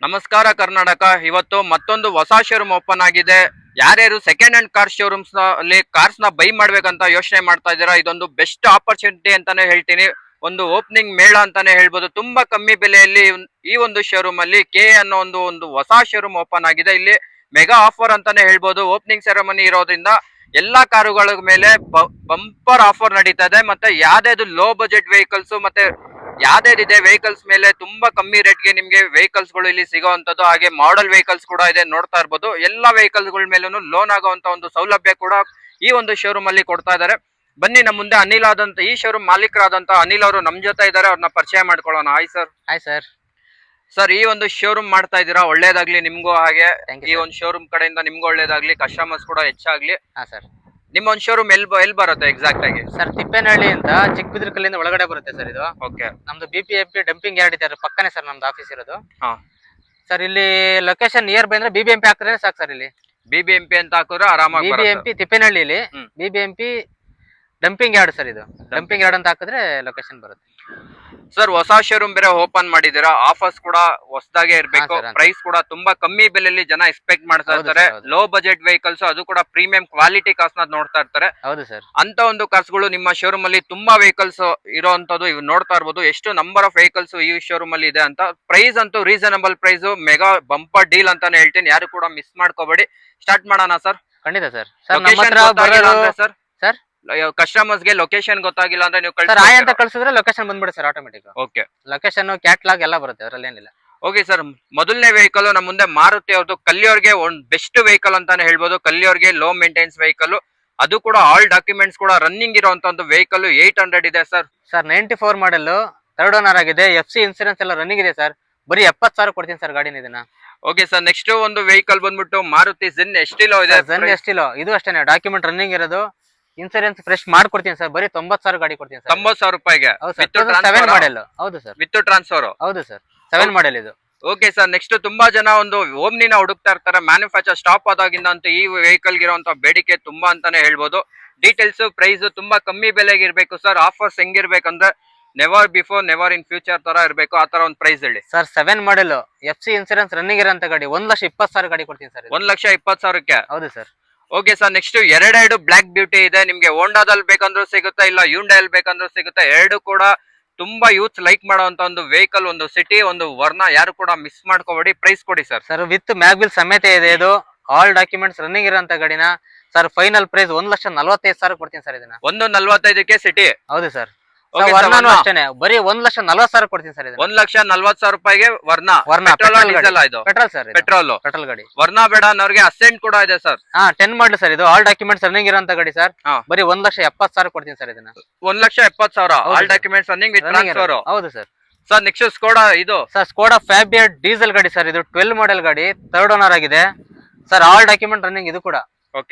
ನಮಸ್ಕಾರ ಕರ್ನಾಟಕ. ಇವತ್ತು ಮತ್ತೊಂದು ಹೊಸ ಶೋರೂಮ್ ಓಪನ್ ಆಗಿದೆ. ಯಾರ್ಯಾರು ಸೆಕೆಂಡ್ ಹ್ಯಾಂಡ್ ಕಾರ್ ಶೋರೂಮ್ಸ್ ಅಲ್ಲಿ ಕಾರ್ಸ್ ನ ಬೈ ಮಾಡ್ಬೇಕಂತ ಯೋಚನೆ ಮಾಡ್ತಾ ಇದ್ದೀರಾ, ಇದೊಂದು ಬೆಸ್ಟ್ ಆಪರ್ಚುನಿಟಿ ಅಂತಾನೆ ಹೇಳ್ತೀನಿ. ಒಂದು ಓಪನಿಂಗ್ ಮೇಳ ಅಂತಾನೆ ಹೇಳ್ಬೋದು. ತುಂಬಾ ಕಮ್ಮಿ ಬೆಲೆಯಲ್ಲಿ ಈ ಒಂದು ಶೋರೂಮ್ ಅಲ್ಲಿ ಕೆ ಅನ್ನೋ ಒಂದು ಹೊಸ ಶೋರೂಮ್ ಓಪನ್ ಆಗಿದೆ. ಇಲ್ಲಿ ಮೆಗಾ ಆಫರ್ ಅಂತಾನೆ ಹೇಳ್ಬೋದು. ಓಪನಿಂಗ್ ಸೆರೆಮನಿ ಇರೋದ್ರಿಂದ ಎಲ್ಲಾ ಕಾರುಗಳ ಮೇಲೆ ಬಂಪರ್ ಆಫರ್ ನಡೀತಾ ಇದೆ. ಮತ್ತೆ ಯಾವ್ದು ಲೋ ಬಜೆಟ್ ವೆಹಿಕಲ್ಸ್ ಮತ್ತೆ ಯಾವ್ದಿದೆ ವೆಹಿಕಲ್ಸ್ ಮೇಲೆ ತುಂಬಾ ಕಮ್ಮಿ ರೇಟ್ ಗೆ ನಿಮ್ಗೆ ವೆಹಿಕಲ್ಸ್ ಗಳು ಇಲ್ಲಿ ಸಿಗೋವಂಥದ್ದು. ಹಾಗೆ ಮಾಡೆಲ್ ವೆಹಿಕಲ್ಸ್ ಕೂಡ ಇದೆ, ನೋಡ್ತಾ ಇರ್ಬೋದು. ಎಲ್ಲಾ ವೆಹಿಕಲ್ಸ್ ಗಳ ಮೇಲೂ ಲೋನ್ ಆಗುವಂತ ಒಂದು ಸೌಲಭ್ಯ ಕೂಡ ಈ ಒಂದು ಶೋರೂಮ್ ಅಲ್ಲಿ ಕೊಡ್ತಾ ಇದ್ದಾರೆ. ಬನ್ನಿ, ನಮ್ಮ ಮುಂದೆ ಅನಿಲ್ ಆದಂತ ಈ ಶೋರೂಮ್ ಮಾಲೀಕರಾದಂತ ಅನಿಲ್ ಅವರು ನಮ್ ಜೊತೆ ಇದ್ದಾರೆ. ಅವ್ರನ್ನ ಪರಿಚಯ ಮಾಡ್ಕೊಳ್ಳೋಣ. Hi sir. Hi sir. Sir, ಈ ಒಂದು ಶೋರೂಮ್ ಮಾಡ್ತಾ ಇದ್ದೀರಾ, ಒಳ್ಳೇದಾಗ್ಲಿ ನಿಮ್ಗೂ. ಹಾಗೆ ಈ ಒಂದು ಶೋರೂಮ್ ಕಡೆಯಿಂದ ನಿಮ್ಗೂ ಒಳ್ಳೇದಾಗ್ಲಿ, ಕಸ್ಟಮರ್ಸ್ ಕೂಡ ಹೆಚ್ಚಾಗ್ಲಿ. ಹಾ ಸರ್. ನಿಮ್ಮ ಒಂದು ಶೋರೂಮ್ ಎಲ್ ಬರುತ್ತೆ ಎಕ್ಸಾಕ್ಟ್ ಆಗಿ? ಸರ್, ತಿಪ್ಪೇನಹಳ್ಳಿ ಅಂತ ಚಿಕ್ಕಬಿದ್ರಕಲ್ಲಿಂದ ಒಳಗಡೆ ಬರುತ್ತೆ ಸರ್ ಇದು. ಓಕೆ. ನಮ್ದು BBMP ಡಂಪಿಂಗ್ ಯಾರ್ಡ್ ಇದೆ, ಪಕ್ಕನೇ ಸರ್ ನಮ್ದು ಆಫೀಸ್ ಇರೋದು. ಹಾ ಸರ್, ಇಲ್ಲಿ ಲೊಕೇಶನ್ ನಿಯರ್ ಬೈ ಅಂದ್ರೆ BBMP ಹಾಕಿದ್ರೆ ಸಾಕು ಸರ್. ಇಲ್ಲಿ BBMP ಅಂತ ಹಾಕಿದ್ರೆ ಆರಾಮಾಗಿ BBMP ತಿಪ್ಪೇನಹಳ್ಳಿಲಿ BBMP dumping yard sir ಇದು. ಡಂಪಿಂಗ್ ಯಾರ್ಡ್ ಅಂತ ಹಾಕಿದ್ರೆ ಲೊಕೇಶನ್ ಬರುತ್ತೆ. ಸರ್, ಹೊಸ ಶೋರೂಮ್ ಬೇರೆ ಓಪನ್ ಮಾಡಿದೀರಾ, ಆಫರ್ಸ್ ಕೂಡ ಹೊಸದಾಗೆ ಇರ್ಬೇಕು. ಪ್ರೈಸ್ ಕೂಡ ತುಂಬಾ ಕಮ್ಮಿ ಬೆಲೆಯಲ್ಲಿ ಜನ ಎಕ್ಸ್ಪೆಕ್ಟ್ ಮಾಡ್ತಾ ಇರ್ತಾರೆ. ಲೋ ಬಜೆಟ್ ವೆಹಿಕಲ್ಸ್, ಅದು ಕೂಡ ಪ್ರೀಮಿಯಂ ಕ್ವಾಲಿಟಿ ಕಾರ್ಸ್ ನ ನೋಡ್ತಾ ಇರ್ತಾರೆ. ಹೌದು ಸರ್. ಅಂತ ಒಂದು ಕಾರ್ಸ್ ಗಳು ನಿಮ್ಮ ಶೋರೂಮ್ ಅಲ್ಲಿ ತುಂಬಾ ವೆಹಿಕಲ್ಸ್ ಇರೋಂತದ್ದು ಇವ್ ನೋಡ್ತಾ ಇರ್ಬೋದು. ಎಷ್ಟು ನಂಬರ್ ಆಫ್ ವೆಹಿಕಲ್ಸ್ ಈ ಶೋರೂಮ್ ಅಲ್ಲಿ ಇದೆ ಅಂತ. ಪ್ರೈಸ್ ಅಂತೂ reasonable price, mega bumper deal ಅಂತಾನೆ ಹೇಳ್ತೀನಿ. ಯಾರು ಕೂಡ ಮಿಸ್ ಮಾಡ್ಕೋಬೇಡಿ. ಸ್ಟಾರ್ಟ್ ಮಾಡೋಣ ಸರ್. ಖಂಡಿತ ಸರ್. ಸರ್ ಸರ್, ಕಸ್ಟಮರ್ಸ್ ಗೆ ಲೊಕೇಶನ್ ಗೊತ್ತಾಗಿಲ್ಲ ಅಂದ್ರೆ ನೀವು ಅಂತ ಕಳ್ಸಿದ್ರೆ ಲೊಕೇಶನ್ ಬಂದ್ಬಿಡುತ್ತೆ sir automatic. Okay. Location, catalogue ಎಲ್ಲ ಬರುತ್ತೆ, ಅದ್ರಲ್ಲಿ ಏನಿಲ್ಲ. ಓಕೆ ಸರ್, ಮೊದಲನೇ ವೆಹಿಕಲ್ ನಮ್ಮ ಮುಂದೆ ಮಾರುತಿ ಅವ್ರದ್ದು ಕಲ್ಲಿಯವ್ರಿಗೆ ಒಂದು ಬೆಸ್ಟ್ ವೆಹಿಕಲ್ ಅಂತಾನೆ ಹೇಳ್ಬೋದು. ಕಲ್ಲಿಯವ್ರಿಗೆ ಲೋ ಮೇಂಟೆನೆನ್ಸ್ ವೆಹಿಕಲ್, ಅದು ಕೂಡ ಆಲ್ ಡಾಕ್ಯುಮೆಂಟ್ಸ್ ಕೂಡ ರನ್ನಿಂಗ್ ಇರುವಂತ ಒಂದು ವೆಹಿಕಲ್. 800 ಇದೆ ಸರ್. ಸರ್, 94 ಮಾಡಲ್, ಥರ್ಡ್ ಓನರ್ ಆಗಿದೆ. FC ಇನ್ಸೂರೆನ್ಸ್ ಎಲ್ಲ ರನ್ನಿಂಗ್ ಇದೆ ಸರ್. ಬರೀ 70,000 ಕೊಡ್ತೀನಿ ಸರ್ ಗಾಡಿನ ಇದನ್ನ. ಓಕೆ ಸರ್, ನೆಕ್ಸ್ಟ್ ಒಂದು ವೆಹಿಕಲ್ ಬಂದ್ಬಿಟ್ಟು ಮಾರುತಿ ಝೆನ್ ಎಸ್ಟಿಲೋ ಇದೆ. ಎಸ್ಟಿಲೋ ಇದು ಅಷ್ಟೇನೆ, ಡಾಕ್ಯುಮೆಂಟ್ ರನ್ನಿಂಗ್ ಇರೋದು. ಇನ್ಸೂರೆನ್ಸ್ ಫ್ರೆಶ್ ಮಾಡ್ಕೊಡ್ತೀನಿ ಸರ್. ಬರೀ 90,000 ಗಾಡಿ ಕೊಡ್ತೀನಿ ಸರ್. 90,000 ರೂಪಾಯಿಗೆ. 7 ಮಾಡಲ್. ಹೌದು ಸರ್, ವಿತ್ ಟ್ರಾನ್ಸ್ಫರ್. ಹೌದು ಸರ್, 7 ಮಾಡಲ್ ಇದು. ಓಕೆ ಸರ್, ನೆಕ್ಸ್ಟ್ ತುಂಬಾ ಜನ ಒಂದು ಓಮ್ನಿನ ಹುಡುಕ್ತಾ ಇರ್ತಾರೆ. ಮ್ಯಾನುಫ್ಯಾಕ್ಚರ್ ಸ್ಟಾಪ್ ಆದಾಗಿಂದ ಅಂತ ಈ ವೆಹಿಕಲ್ ಇರುವಂತ ಬೇಡಿಕೆ ತುಂಬಾ ಅಂತಾನೆ ಹೇಳ್ಬೋದು. ಡೀಟೇಲ್ಸ್, ಪ್ರೈಸ್ ತುಂಬಾ ಕಮ್ಮಿ ಬೆಲೆಗೆ ಇರ್ಬೇಕು ಸರ್. ಆಫರ್ಸ್ ಹೆಂಗಿರ್ಬೇಕಂದ್ರೆ never before never in future ತರ ಇರ್ಬೇಕು, ಆ ತರ ಒಂದು ಪ್ರೈಸ್ ಹೇಳಿ sir. 7 model, FC insurance running ಇರೋಂತ ಗಾಡಿ. 1,20,000 ಗಾಡಿ ಕೊಡ್ತೀನಿ ಸರ್. 1,20,000ಕ್ಕೆ. ಹೌದು ಸರ್. ಓಕೆ ಸರ್, ನೆಕ್ಸ್ಟ್ ಎರಡೆರಡು ಬ್ಲಾಕ್ ಬ್ಯೂಟಿ ಇದೆ. ನಿಮ್ಗೆ ಹೋಂಡಾದಲ್ಲಿ ಬೇಕಂದ್ರೂ ಸಿಗುತ್ತೆ, ಇಲ್ಲ ಹ್ಯುಂಡೈಲ್ ಬೇಕಂದ್ರೂ ಸಿಗುತ್ತೆ. ಎರಡು ಕೂಡ ತುಂಬಾ ಯೂತ್ ಲೈಕ್ ಮಾಡುವಂತ ಒಂದು ವೆಹಿಕಲ್, ಒಂದು ಸಿಟಿ, ಒಂದು ವರ್ಣ. ಯಾರು ಕೂಡ ಮಿಸ್ ಮಾಡ್ಕೋಬೇಡಿ. ಪ್ರೈಸ್ ಕೊಡಿ ಸರ್. ಸರ್, ವಿತ್ ಮ್ಯಾಗ್ವಿಲ್ ಸಮೇತ ಇದೆ ಇದು. ಆಲ್ ಡಾಕ್ಯುಮೆಂಟ್ಸ್ ರನ್ನಿಂಗ್ ಇರೋಂತ ಗಾಡಿನ ಸರ್. ಫೈನಲ್ ಪ್ರೈಸ್ 1,45,000 ಕೊಡ್ತೀನಿ ಸರ್ ಇದನ್ನ. 1,45ಕ್ಕೆ ಸಿಟಿ. ಹೌದು ಸರ್. ಅಷ್ಟೇನೆ, ಬರೀ 1,40,000 ಕೊಡ್ತೀನಿ ಸರ್. 1,40,000 ರೂಪಾಯಿಗೆ ವರ್ಣ. Petrol sir. ಪೆಟ್ರೋಲ್ ಗಾಡಿ. ವರ್ಣ ಬೇಡ ಅನ್ನೋರಿಗೆ ಅಸೆಂಟ್ ಕೂಡ ಇದೆ ಸರ್. 10 ಮಾಡಲ್ ಸರ್ ಇದು. ಆಲ್ ಡಾಕ್ಯುಮೆಂಟ್ಸ್ ರನ್ನಿಂಗ್ ಇರೋಂತ ಗಾಡಿ ಸರ್. ಬರೀ 1,70,000 ಕೊಡ್ತೀನಿ ಸರ್ ಇದನ್ನ. 1,70,000 all documents running with transfer. ಹೌದು ಸರ್. ಸರ್, ನೆಕ್ಸ್ಟ್ ಸ್ಕೋಡಾ ಇದು ಸರ್. ಸ್ಕೋಡಾ ಫ್ಯಾಬಿಯಾ ಡೀಸೆಲ್ ಗಾಡಿ ಸರ್ ಇದು. 12 ಮಾಡಲ್ ಗಾಡಿ, ಥರ್ಡ್ ಓನರ್ ಆಗಿದೆ ಸರ್. ಆಲ್ ಡಾಕ್ಯುಮೆಂಟ್ ರನ್ನಿಂಗ್ ಇದು ಕೂಡ.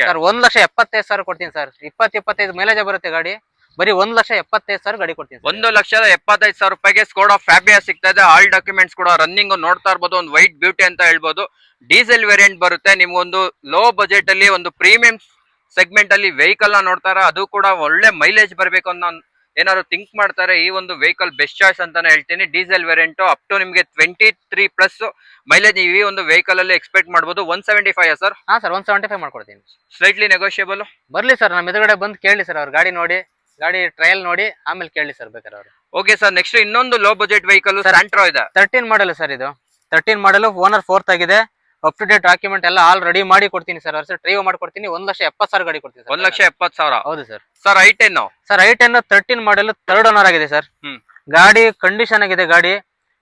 ಸರ್, 1,75,000 ಕೊಡ್ತೀನಿ ಸರ್. 20-25 ಮೈಲೇಜ್ ಬರುತ್ತೆ ಗಾಡಿ. ಬರೀ 1,75,000 ಗಾಡಿ ಕೊಡ್ತೀನಿ. 1,75,000 ರೂಪಾಯಿಗೆ ಸ್ಕೋಡಾ ಫ್ಯಾಬಿಯಾ ಸಿಗ್ತಾ ಇದೆ. ಆಲ್ ಡಾಕ್ಯುಮೆಂಟ್ಸ್ ಕೂಡ ರನ್ನಿಂಗ್ ನೋಡ್ತಾ ಇರ್ಬೋದು. ಒಂದು ವೈಟ್ ಬ್ಯೂಟಿ ಅಂತ ಹೇಳ್ಬೋದು. ಡೀಸೆಲ್ ವೇರಿಯಂಟ್ ಬರುತ್ತೆ. ನಿಮ್ಗೊಂದು ಲೋ ಬಜೆಟ್ ಅಲ್ಲಿ ಒಂದು ಪ್ರೀಮಿಯಂ ಸೆಗ್ಮೆಂಟ್ ಅಲ್ಲಿ ವೆಹಿಕಲ್ ನ ನೋಡ್ತಾರೆ. ಅದು ಕೂಡ ಒಳ್ಳೆ ಮೈಲೇಜ್ ಬರಬೇಕು ಅನ್ನೋ ಏನಾದ್ರು ಥಿಂಕ್ ಮಾಡ್ತಾರೆ, ಈ ಒಂದು ವೆಹಿಕಲ್ ಬೆಸ್ಟ್ ಚಾಯ್ಸ್ ಅಂತಾನೆ ಹೇಳ್ತೀನಿ. ಡೀಸೆಲ್ ವೇರಿಯಂಟ್ ಅಪ್ ಟು ನಿಮ್ಗೆ 23+ ಮೈಲೇಜ್ ಈ ಒಂದು ವೆಹಿಕಲ್ ಅಲ್ಲಿ ಎಕ್ಸ್ಪೆಕ್ಟ್ ಮಾಡಬಹುದು. 175 ಸರ್? ಹಾ ಸರ್, 175 ಮಾಡ್ಕೊಡ್ತೀನಿ. Slightly negotiable. ಬರ್ಲಿ ಸರ್, ನಮ್ಮ ಎದುರುಗಡೆ ಬಂದು ಕೇಳಿ ಸರ್. ಅವ್ರ ಗಾಡಿ ನೋಡಿ, ಗಾಡಿ ಟ್ರಯಲ್ ನೋಡಿ ಆಮೇಲೆ ಕೇಳಿ ಸರ್ ಬೇಕಾದ್ರೆ ಅವರು. ಓಕೆ ಸರ್, ನೆಕ್ಸ್ಟ್ ಇನ್ನೊಂದು ಲೋ ಬಜೆಟ್ ವೆಹಿಕಲ್ ಸ್ಯಾಂಟ್ರೋ ಇದೆ. 13 ಮಾಡಲ್ ಸರ್ ಇದು. 13 ಮಾಡಲ್, ಓನರ್ 4th ಆಗಿದೆ. ಅಪ್ ಟು ಡೇಟ್ ಡಾಕ್ಯುಮೆಂಟ್ ಎಲ್ಲ ಆಲ್ ರೆಡಿ ಮಾಡಿ ಕೊಡ್ತೀನಿ ಸರ್. ವರ್ಷ ಡ್ರೈವ್ ಮಾಡ್ಕೊಡ್ತೀನಿ. 1,70,000 ಗಾಡಿ ಕೊಡ್ತೀನಿ ಸರ್. 1,70,000. ಹೌದು sir. Sir, I10 sir. I10 13 ಮಾಡಲ್, ಥರ್ಡ್ ಓನರ್ ಆಗಿದೆ ಸರ್. ಗಾಡಿ ಕಂಡೀಷನ್ ಆಗಿದೆ. ಗಾಡಿ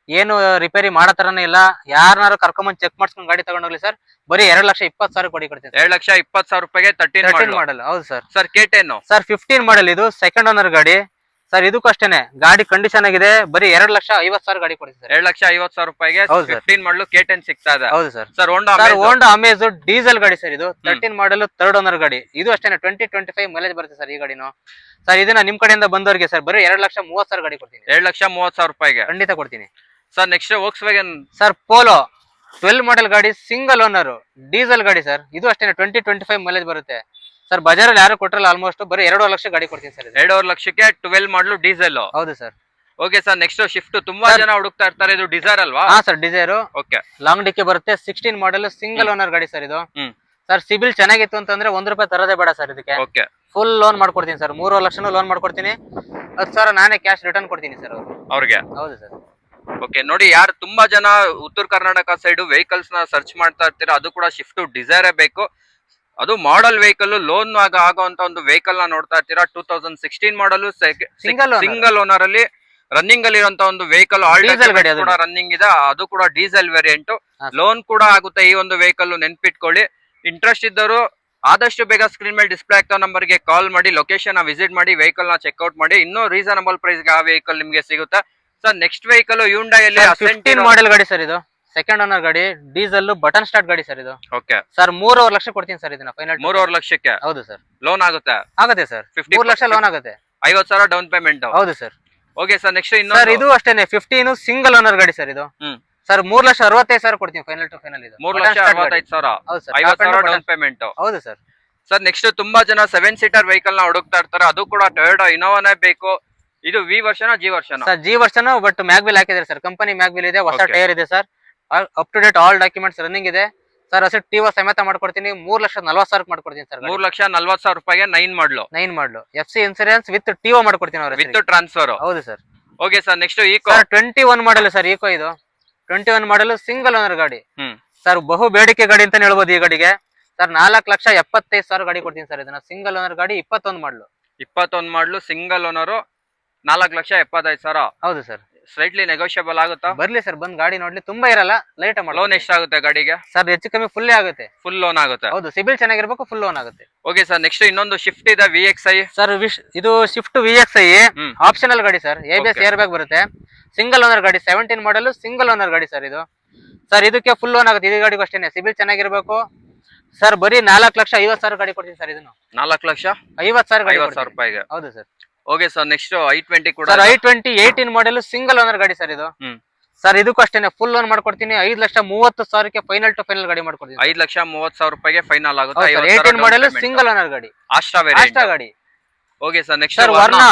ಏನು ರಿಪೇರಿ ಮಾಡೋ ತರನೇ ಇಲ್ಲ. ಯಾರನ್ನಾರು ಕರ್ಕೊಂಬಂದ್ ಚೆಕ್ ಮಾಡ್ಸ್ಕೊಂಡು ಗಾಡಿ ತಗೊಂಡೋಗ್ಲಿ ಸರ್. ಬರೀ 2,20,000 ಕೊಡಿ ಕೊಡ್ತೀನಿ. 2,20,000 ರೂಪಾಯಿಗೆ 13 ಮಾಡಲ್. ಹೌದು ಸರ್. Sir, K10 sir. 15 ಮಾಡಲ್ ಇದು, ಸೆಕೆಂಡ್ ಓನರ್ ಗಾಡಿ ಸರ್. ಇದಕ್ಕೂ ಅಷ್ಟೇನೆ, ಗಾಡಿ ಕಂಡೀಷನ್ ಆಗಿದೆ. ಬರೀ 2,50,000 ಗಾಡಿ ಕೊಡ್ತೀನಿ ಸರ್. 2,50,000 ರೂಪಾಯಿಗೆ 15 ಮಾಡಲು K10 ಸಿಗ್ತಾ ಇದೆ. ಹೌದು ಸರ್. ಸರ್, ಹೋಂಡಾ ಅಮೇಜ್ ಡೀಸೆಲ್ ಗಾಡಿ ಸರ್ ಇದು. 13 ಮಾಡಲ್, ಥರ್ಡ್ ಓನರ್ ಗಾಡಿ. ಇದು ಅಷ್ಟೇನೆ 20-25 ಮೈಲೇಜ್ ಬರುತ್ತೆ ಸರ್ ಈ ಗಾಡಿನು. ಸರ್, ಇದನ್ನ ನಿಮ್ ಕಡೆಯಿಂದ ಬಂದವರಿಗೆ ಸರ್ ಬರೀ 2,30,000 ಗಾಡಿ ಕೊಡ್ತೀನಿ. 2,30,000 ರೂಪಾಯಿಗೆ ಖಂಡಿತ ಕೊಡ್ತೀನಿ sir. Next Volkswagen sir. Polo 12 ಮಾಡಲ್ ಗಾಡಿ, ಸಿಂಗಲ್ ಓನರ್, ಡೀಸೆಲ್ ಗಾಡಿ ಸರ್. ಇದು ಅಷ್ಟೇನೆ 20-25 ಮೈಲೇಜ್ ಬರುತ್ತೆ ಸರ್. ಬಜಾರಲ್ಲಿ ಯಾರು ಕೊಟ್ಟರಲ್ಲ ಆಲ್ಮೋಸ್ಟ್. ಬರೀ 2 ಲಕ್ಷ ಗಾಡಿ ಕೊಡ್ತೀನಿ ಸರ್. 2 ಲಕ್ಷಕ್ಕೆ 12 ಮಾಡಲು ಡೀಸೆಲ್. ಹೌದು sir. Okay sir, next shift ತುಂಬಾ Sir. ಜನ ಹುಡುಕ್ತಾ ಇರ್ತಾರೆ, ಇದು ಡಿಸೈರ್ ಅಲ್ವಾ? ಹಾ ಸರ್, ಡಿಸೈರು ಓಕೆ. ಲಾಂಗ್ ಡಿಕ್ಕಿ ಬರುತ್ತೆ, 16 ಮಾಡೆಲ್ ಸಿಂಗಲ್ ಓನರ್ ಗಾಡಿ ಸರ್ ಇದು. ಹ್ಮ್. ಸರ್ ಸಿಬಿಲ್ ಚೆನ್ನಾಗಿತ್ತು ಅಂತಂದ್ರೆ ₹1 ತರದೇ ಬೇಡ ಸರ್ ಇದಕ್ಕೆ. ಓಕೆ. ಫುಲ್ ಲೋನ್ ಮಾಡ್ಕೊಡ್ತೀನಿ ಸರ್, 3 ಲಕ್ಷನೂ ಲೋನ್ ಮಾಡ್ಕೊಡ್ತೀನಿ. 10,000 ನಾನೇ ಕ್ಯಾಶ್ ರಿಟರ್ನ್ ಕೊಡ್ತೀನಿ ಸರ್ ಅವ್ರಿಗೆ. ಹೌದು ಸರ್. ಓಕೆ, ನೋಡಿ ಯಾರು ತುಂಬಾ ಜನ ಉತ್ತರ ಕರ್ನಾಟಕ ಸೈಡ್ ವೆಹಿಕಲ್ಸ್ ನ ಸರ್ಚ್ ಮಾಡ್ತಾ ಇರ್ತೀರಾ, ಅದು ಕೂಡ ಶಿಫ್ಟ್ ಡಿಸೈರೇ ಬೇಕು. ಅದು ಮಾಡೆಲ್ ವೆಹಿಕಲ್, ಲೋನ್ ಆಗುವಂತ ಒಂದು ವೆಹಿಕಲ್ ನ ನೋಡ್ತಾ ಇರ್ತೀರಾ. 2016 ಮಾಡಲ್, ಸಿಂಗಲ್ ಓನರ್ ಅಲ್ಲಿ ರನ್ನಿಂಗ್ ಅಲ್ಲಿ ಇರುವಂತ ಒಂದು ವೆಹಿಕಲ್. ಆಲ್ ಕೂಡ ರನ್ನಿಂಗ್ ಇದೆ, ಅದು ಕೂಡ ಡೀಸೆಲ್ ವೇರಿಯಂಟ್. ಲೋನ್ ಕೂಡ ಆಗುತ್ತೆ ಈ ಒಂದು ವೆಹಿಕಲ್, ನೆನ್ಪಿಟ್ಕೊಳ್ಳಿ. ಇಂಟ್ರೆಸ್ಟ್ ಇದ್ದವರು ಆದಷ್ಟು ಬೇಗ ಸ್ಕ್ರೀನ್ ಮೇಲೆ ಡಿಸ್ಪ್ಲೇ ಆಗ್ತಾ ನಂಬರ್ ಗೆ ಕಾಲ್ ಮಾಡಿ, ಲೊಕೇಶನ್ ವಿಸಿಟ್ ಮಾಡಿ, ವೆಹಿಕಲ್ ನ ಚೆಕ್ಔಟ್ ಮಾಡಿ. ಇನ್ನೂ ರೀಸನಬಲ್ ಪ್ರೈಸ್ ಗೆ ಆ ವೆಹಿಕಲ್ ನಿಮ್ಗೆ ಸಿಗುತ್ತೆ. ಸರ್ ನೆಕ್ಸ್ಟ್ ವೆಹಿಕಲ್ ಹ್ಯುಂಡೈಯಲ್ಲಿ 15 ಮಾಡೆಲ್ ಗಾಡಿ ಸರ್ ಇದು, ಸೆಕೆಂಡ್ ಓನರ್ ಗಾಡಿ, ಡೀಸೆಲ್ ಬಟನ್ ಸ್ಟಾರ್ಟ್ ಗಾಡಿ ಸರ್ ಇದು. ಓಕೆ ಸರ್ 3.5 ಲಕ್ಷ ಕೊಡ್ತೀನಿ ಸರ್ ಇದನ್ನ ಫೈನಲ್. 3.5 ಲಕ್ಷಕ್ಕೆ? ಹೌದು ಸರ್. ಲೋನ್ ಆಗುತ್ತೆ? ಆಗುತ್ತೆ ಸರ್, 3 ಲಕ್ಷ ಲೋನ್ ಆಗುತ್ತೆ. 50,000 ಡೌನ್ ಪೇಮೆಂಟ್? ಹೌದು sir. Okay sir, next sir ಇದು ಅಷ್ಟೇನೆ 15 ಸಿಂಗಲ್ ಓನರ್ ಗಾಡಿ ಸರ್ ಇದು. ಸರ್ 3,65,000 ಕೊಡ್ತೀನಿ ಫೈನಲ್ ಟು ಫೈನಲ್ ಇದು. 3,65,000? ಹೌದು ಸರ್. 50,000 down payment? ಹೌದು ಸರ್. ಸರ್ ನೆಕ್ಸ್ಟ್ ತುಂಬಾ ಜನ 7 ಸೀಟರ್ ವೆಹಿಕಲ್ ನ ಹುಡುಕ್ತಾ ಇರ್ತಾರೆ, ಅದು ಕೂಡ ಟೊಯೋಟಾ ಇನೋವಾನೇ ಬೇಕು. ಇದು ವಿ ವರ್ಷನ ಜಿ ವರ್ಷನ? Sir G version, but mag wheel ಹಾಕಿದ್ದಾರೆ ಸರ್, ಕಂಪನಿ ಮ್ಯಾಗ್ವಿಲ್ ಇದೆ, ಹೊಸ ಟೈರ್ ಇದೆ sir, up to date all documents running ಇದೆ ಸರ್. ಅಸೆಟ್ ಟಿಒ ಸಮೇತ ಮಾಡ್ಕೊಡ್ತೀನಿ, 3,40,000 ಮಾಡ್ಕೊಡ್ತೀನಿ ಸರ್. 3,40,000 ರೂಪಾಯಿಗೆ 9 model FC insurance with TO ಮಾಡ್ಕೊಡ್ತೀನಿ ಅವ್ರ ವಿತ್ ಟ್ರಾನ್ಸ್ಫರ್? ಹೌದು sir. Okay sir, next Eeco 21 model sir. Eeco ಇದು 21 ಮಾಡಲ್ ಸಿಂಗಲ್ ಓನರ್ ಗಾಡಿ ಸರ್, ಬಹು ಬೇಡಿಕೆ ಗಾಡಿ ಅಂತ ಹೇಳ್ಬೋದು ಈ ಗಾಡಿಗೆ. ಸರ್ 4,75,000 ಗಾಡಿ ಕೊಡ್ತೀನಿ ಸರ್ ಇದನ್ನ. ಸಿಂಗಲ್ ಓನರ್ ಗಾಡಿ, 21 ಮಾಡ್ಲು ಸಿಂಗಲ್ ಓನರ್, 4,75,000. ಹೌದು ಸರ್. ಸ್ಲೈಟ್ಲಿ ನೆಗೋಷಿಯಬಲ್ ಆಗುತ್ತಾ? ಬರ್ಲಿ ಸರ್, ಬಂದ್ ಗಾಡಿ ನೋಡ್ಲಿ, ತುಂಬಾ ಇರಲ್ಲ, ಲೈಟ್ ಮಾಡಿ. ಲೋನ್ ಎಷ್ಟಾಗುತ್ತೆ ಗಾಡಿಗೆ? ಸರ್ ಹೆಚ್ಚು ಕಮ್ಮಿ ಫುಲ್ಲೇ ಆಗುತ್ತೆ. ಫುಲ್ ಲೋನ್ ಆಗುತ್ತೆ? ಹೌದು, ಸಿಬಿಲ್ ಚೆನ್ನಾಗಿರ್ಬೇಕು, ಫುಲ್ ಲೋನ್ ಆಗುತ್ತೆ. ಓಕೆ ಸರ್, ನೆಕ್ಸ್ಟ್ ಇನ್ನೊಂದು ಶಿಫ್ಟ್ ಇದೆ VXi ಸರ್. ಇದು ಶಿಫ್ಟ್ VXi ಆಪ್ಷನಲ್ ಗಾಡಿ ಸರ್, ABS ಏರ್ ಬ್ಯಾಗ್ ಬರುತ್ತೆ, ಸಿಂಗಲ್ ಓನರ್ ಗಾಡಿ, 17 ಮಾಡಲ್ ಸಿಂಗಲ್ ಓನರ್ ಗಾಡಿ ಸರ್ ಇದು. ಸರ್ ಇದಕ್ಕೆ ಫುಲ್ ಲೋನ್ ಆಗುತ್ತೆ, ಇದು ಗಾಡಿಗೂ ಅಷ್ಟೇನೆ, ಸಿಬಿಲ್ ಚೆನ್ನಾಗಿರ್ಬೇಕು ಸರ್. ಬರೀ 4,50,000 ಗಾಡಿ ಕೊಡ್ತೀನಿ ಸರ್ ಇದನ್ನು. 4,50,000 ರೂಪಾಯಿಗೆ? ಹೌದು sir. Okay sir, next I20 ಕೂಡ ಸರ್. I20 18 ಮಾಡಲ್ ಸಿಂಗಲ್ ಓನರ್ ಗಾಡಿ ಸರ್ ಇದು. ಸರ್ ಇದಕ್ಕೂ ಅಷ್ಟೇನೆ ಫುಲ್ ಲೋನ್ ಮಾಡ್ಕೊಡ್ತೀನಿ, 5,30,000 ಫೈನಲ್ ಟು ಫೈನಲ್ ಗಾಡಿ ಮಾಡ್ಕೊಡ್ತೀನಿ. 5,30,000 ರೂಪಾಯಿಗೆ ಫೈನಲ್ ಆಗುತ್ತೆ. 18 ಮಾಡಲ್ ಸಿಂಗಲ್ ಓನರ್ ಗಾಡಿ, ಆಸ್ಟ್ರಾ ಗಾಡಿ. ಓಕೆ ಸರ್, ನೆಕ್ಸ್ಟ್ ಸರ್ ವರ್ಣ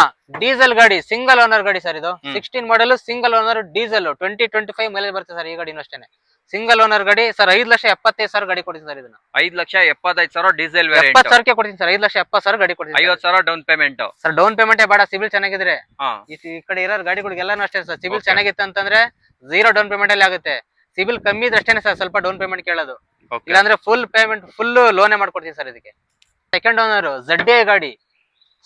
ಡೀಸೆಲ್ ಗಾಡಿ, ಸಿಂಗಲ್ ಓನರ್ ಗಾಡಿ ಸರ್ ಇದು. 16 ಮಾಡಲ್ ಸಿಂಗಲ್ ಓನರ್ ಡೀಸೆಲ್, 2025 ಮೈಲೇಜ್ ಬರುತ್ತೆ ಸರ್ ಈ ಗಾಡಿನೂ ಅಷ್ಟೇನೆ, ಸಿಂಗಲ್ ಓನರ್ ಗಾಡಿ. ಸರ್ 5,75,000 ಗಾಡಿ ಕೊಡ್ತೀನಿ ಸರ್ ಇದನ್ನ. 5,75,000 ಡೀಸೆಲ್ ವೇರಿಯಂಟ್? 70,000 ಕೊಡ್ತೀನಿ ಸರ್, 5,70,000 ಗಾಡಿ ಕೊಡ್ತೀನಿ. 50,000 down payment? Sir down payment ಬೇಡ, ಸಿಬಿಲ್ ಚೆನ್ನಾಗಿದ್ರೆ. ಈ ಕಡೆ ಇರೋ ಗಾಡಿಗಳಿಗೆಲ್ಲಾನು ಅಷ್ಟೇ ಸರ್, ಸಿಬಿಲ್ ಚೆನ್ನಾಗಿತ್ತು ಅಂತಂದ್ರೆ 0 ಡೌನ್ ಪೇಮೆಂಟ್ ಅಲ್ಲಿ ಆಗುತ್ತೆ. ಸಿಬಿಲ್ ಕಮ್ಮಿ ಇದ್ರೆ ಅಷ್ಟೇನೆ ಸರ್ ಸ್ವಲ್ಪ ಡೌನ್ ಪೇಮೆಂಟ್ ಕೇಳೋದು, ಇಲ್ಲಾಂದ್ರೆ ಫುಲ್ ಪೇಮೆಂಟ್ ಫುಲ್ ಲೋನೇ ಮಾಡ್ಕೊಡ್ತೀನಿ ಸರ್ ಇದಕ್ಕೆ. ಸೆಕೆಂಡ್ ಓನರ್ ZA ಗಾಡಿ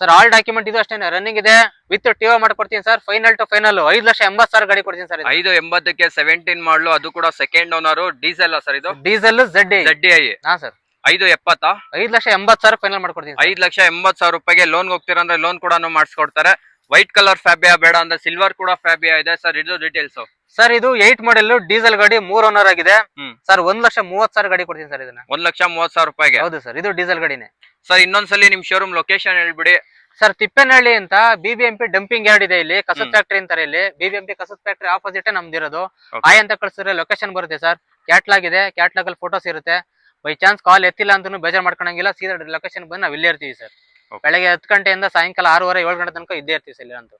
ಸರ್, ಆಲ್ ಡಾಕ್ಯುಮೆಂಟ್ ಇದು ಅಷ್ಟೇನೆ, ರನ್ನಿಂಗ್ ಇದೆ, ವಿತ್ ಟಿಒ ಮಾಡ್ಕೊಡ್ತೀನಿ ಸರ್. ಫೈನಲ್ ಟು ಫೈನಲ್ 5,80,000 ಗಾಡಿ ಕೊಡ್ತೀನಿ ಸರ್. 5,80,000ಕ್ಕೆ 17 ಮಾಡಲು, ಅದು ಕೂಡ ಸೆಕೆಂಡ್ ಓನರ್, ಡೀಸೆಲ್ ಸರ್ ಇದು? Diesel ZDI. ಹಾ ಸರ್. 5,70,000? 5,80,000 ಫೈನಲ್ ಮಾಡ್ಕೊಡ್ತೀನಿ. 5,80,000 ರೂಪಾಯಿಗೆ ಲೋನ್ ಹೋಗ್ತೀರಾ ಅಂದ್ರೆ ಲೋನ್ ಕೂಡ ಮಾಡಿಸ್ಕೊಡ್ತಾರೆ. ವೈಟ್ ಕಲರ್ ಫ್ಯಾಬಿಯಾ ಬೇಡ ಅಂದ್ರೆ ಸಿಲ್ವರ್ ಕೂಡ ಫ್ಯಾಬಿಯಾ ಇದೆ ಸರ್. ಇದು ಡೀಟೇಲ್ಸ್ ಸರ್. ಇದು 8 ಮಾಡಲ್ ಡೀಸೆಲ್ ಗಾಡಿ, 3 ಓನರ್ ಆಗಿದೆ ಸರ್. 1,30,000 ಗಾಡಿ ಕೊಡ್ತೀನಿ ಸರ್ ಇದನ್ನ. 1,30,000 ರೂಪಾಯಿಗೆ? ಹೌದು ಸರ್, ಇದು ಡೀಸೆಲ್ ಗಾಡಿನೇ ಸರ್. ಇನ್ನೊಂದ್ಸಲಿ ನಿಮ್ ಶೋರೂಮ್ ಲೊಕೇಶನ್ ಹೇಳ್ಬಿಡಿ ಸರ್. ತಿಪ್ಪೇನಹಳ್ಳಿ ಅಂತ BBMP ಡಂಪಿಂಗ್ ಯಾರ್ಡ್ ಇದೆ ಇಲ್ಲಿ, ಕಸದ ಫ್ಯಾಕ್ಟರಿ ಅಂತಾರೆ ಇಲ್ಲಿ. BBMP ಕಸದ ಫ್ಯಾಕ್ಟರಿ ಆಪೋಸಿಟ್ ನಮ್ದಿರೋದು. ಆಯ್ ಅಂತ ಕಳ್ಸಿದ್ರೆ ಲೊಕೇಶನ್ ಬರುತ್ತೆ ಸರ್. ಕ್ಯಾಟ್ಲಾಗ್ ಇದೆ, ಕ್ಯಾಟ್ಲಾಗ್ ಅಲ್ಲಿ ಫೋಟೋಸ್ ಇರುತ್ತೆ. ಬೈ ಚಾನ್ಸ್ ಕಾಲ್ ಎತ್ತಿಲ್ಲ ಅಂತೂ ಬೇಜಾರ್ ಮಾಡ್ಕೊಳಂಗಿಲ್ಲ, ಸೀದಾ ಲೊಕೇಶನ್ ಬಂದು ನಾವ್ ಇಲ್ಲೇ ಇರ್ತೀವಿ ಸರ್. ಬೆಳಗ್ಗೆ 10 ಗಂಟೆಯಿಂದ ಸಾಯಂಕಾಲ 6:30 7 ಗಂಟೆ ತನಕ ಇದ್ದೇ ಇರ್ತೀವಿ ಸರ್ ಇಲ್ಲಿ ಅಂತೂ.